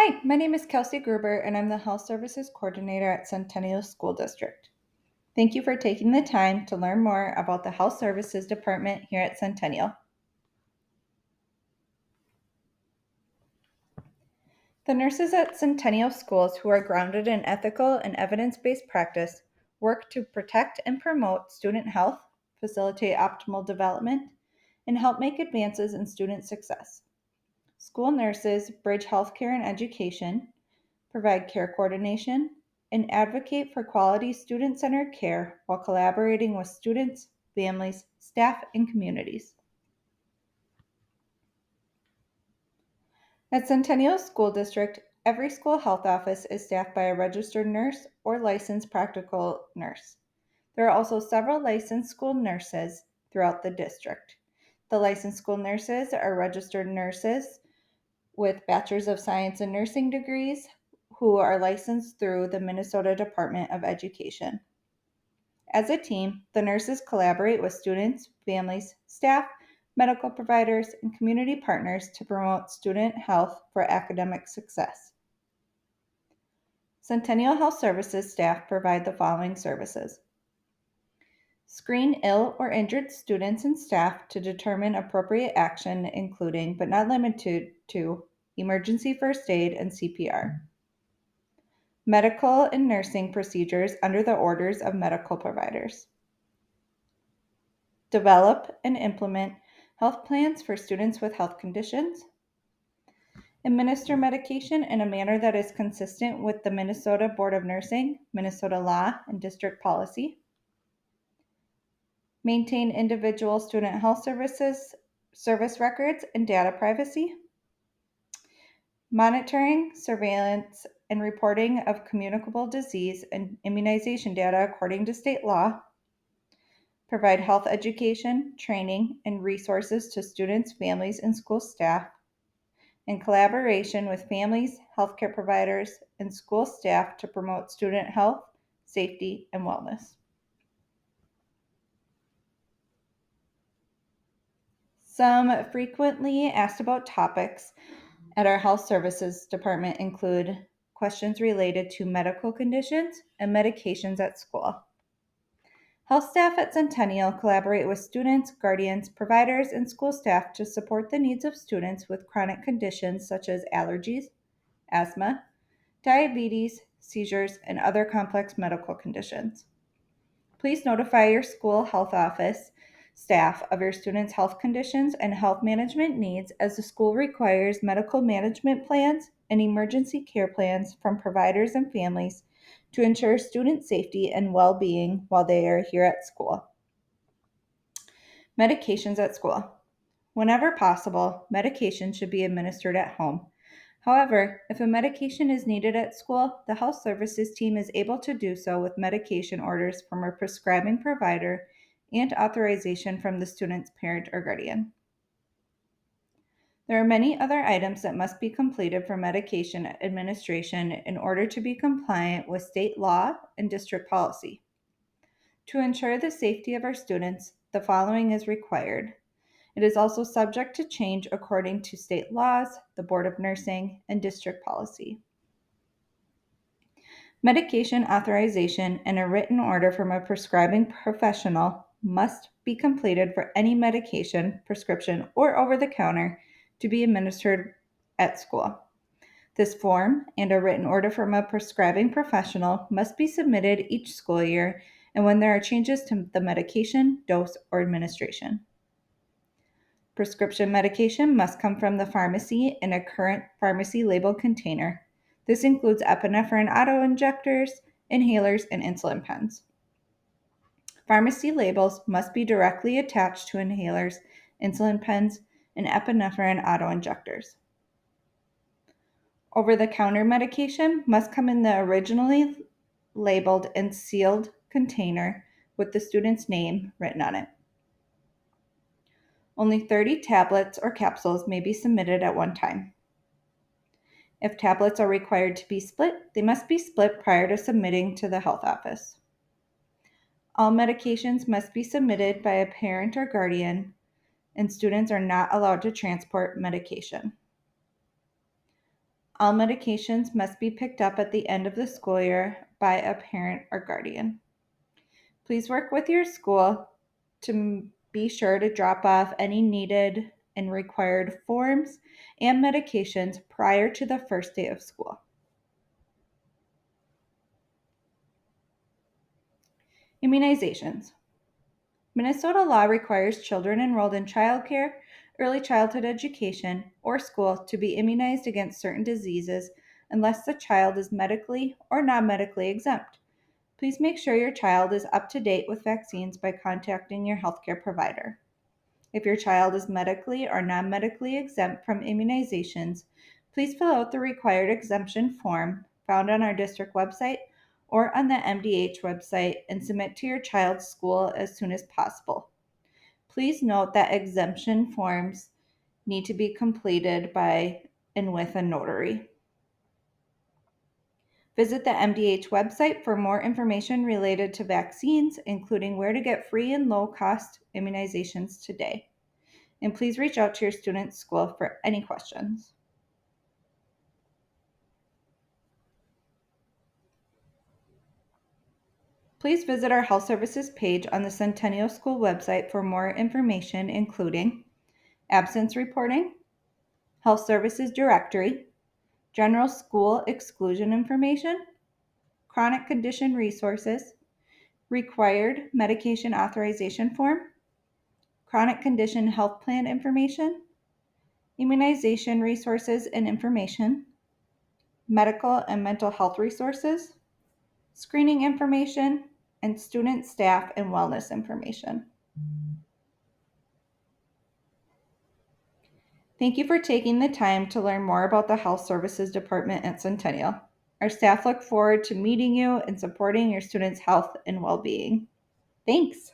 Hi, my name is Kelsey Gruber, and I'm the Health Services Coordinator at Centennial School District. Thank you for taking the time to learn more about the Health Services Department here at Centennial. The nurses at Centennial Schools, who are grounded in ethical and evidence-based practice, work to protect and promote student health, facilitate optimal development, and help make advances in student success. School nurses bridge healthcare and education, provide care coordination, and advocate for quality student-centered care while collaborating with students, families, staff, and communities. At Centennial School District, every school health office is staffed by a registered nurse or licensed practical nurse. There are also several licensed school nurses throughout the district. The licensed school nurses are registered nurses with Bachelor's of Science in Nursing degrees who are licensed through the Minnesota Department of Education. As a team, the nurses collaborate with students, families, staff, medical providers, and community partners to promote student health for academic success. Centennial Health Services staff provide the following services: screen ill or injured students and staff to determine appropriate action, including but not limited to emergency first aid and CPR. Medical and nursing procedures under the orders of medical providers. Develop and implement health plans for students with health conditions. Administer medication in a manner that is consistent with the Minnesota Board of Nursing, Minnesota law, and district policy. Maintain individual student health service records and data privacy. Monitoring, surveillance, and reporting of communicable disease and immunization data according to state law. Provide health education, training, and resources to students, families, and school staff in collaboration with families, healthcare providers, and school staff to promote student health, safety, and wellness. Some frequently asked about topics at our health services department include questions related to medical conditions and medications at school. Health staff at Centennial collaborate with students, guardians, providers, and school staff to support the needs of students with chronic conditions such as allergies, asthma, diabetes, seizures, and other complex medical conditions. Please notify your school health office staff of your students' health conditions and health management needs, as the school requires medical management plans and emergency care plans from providers and families to ensure student safety and well-being while they are here at school. Medications at school. Whenever possible, medication should be administered at home. However, if a medication is needed at school, the health services team is able to do so with medication orders from a prescribing provider and authorization from the student's parent or guardian. There are many other items that must be completed for medication administration in order to be compliant with state law and district policy. To ensure the safety of our students, the following is required. It is also subject to change according to state laws, the Board of Nursing, and district policy. Medication authorization and a written order from a prescribing professional must be completed for any medication, prescription, or over the counter to be administered at school. This form and a written order from a prescribing professional must be submitted each school year and when there are changes to the medication, dose, or administration. Prescription medication must come from the pharmacy in a current pharmacy labeled container. This includes epinephrine autoinjectors, inhalers, and insulin pens. Pharmacy labels must be directly attached to inhalers, insulin pens, and epinephrine autoinjectors. Over-the-counter medication must come in the originally labeled and sealed container with the student's name written on it. Only 30 tablets or capsules may be submitted at one time. If tablets are required to be split, they must be split prior to submitting to the health office. All medications must be submitted by a parent or guardian, and students are not allowed to transport medication. All medications must be picked up at the end of the school year by a parent or guardian. Please work with your school to be sure to drop off any needed and required forms and medications prior to the first day of school. Immunizations. Minnesota law requires children enrolled in childcare, early childhood education, or school to be immunized against certain diseases unless the child is medically or non medically exempt. Please make sure your child is up to date with vaccines by contacting your healthcare provider. If your child is medically or non medically exempt from immunizations, please fill out the required exemption form found on our district website or on the MDH website and submit to your child's school as soon as possible. Please note that exemption forms need to be completed by and with a notary. Visit the MDH website for more information related to vaccines, including where to get free and low-cost immunizations today. And please reach out to your student's school for any questions. Please visit our health services page on the Centennial School website for more information, including absence reporting, health services directory, general school exclusion information, chronic condition resources, required medication authorization form, chronic condition health plan information, immunization resources and information, medical and mental health resources, screening information, and student, staff, and wellness information. Thank you for taking the time to learn more about the Health Services Department at Centennial. Our staff look forward to meeting you and supporting your students' health and well-being. Thanks.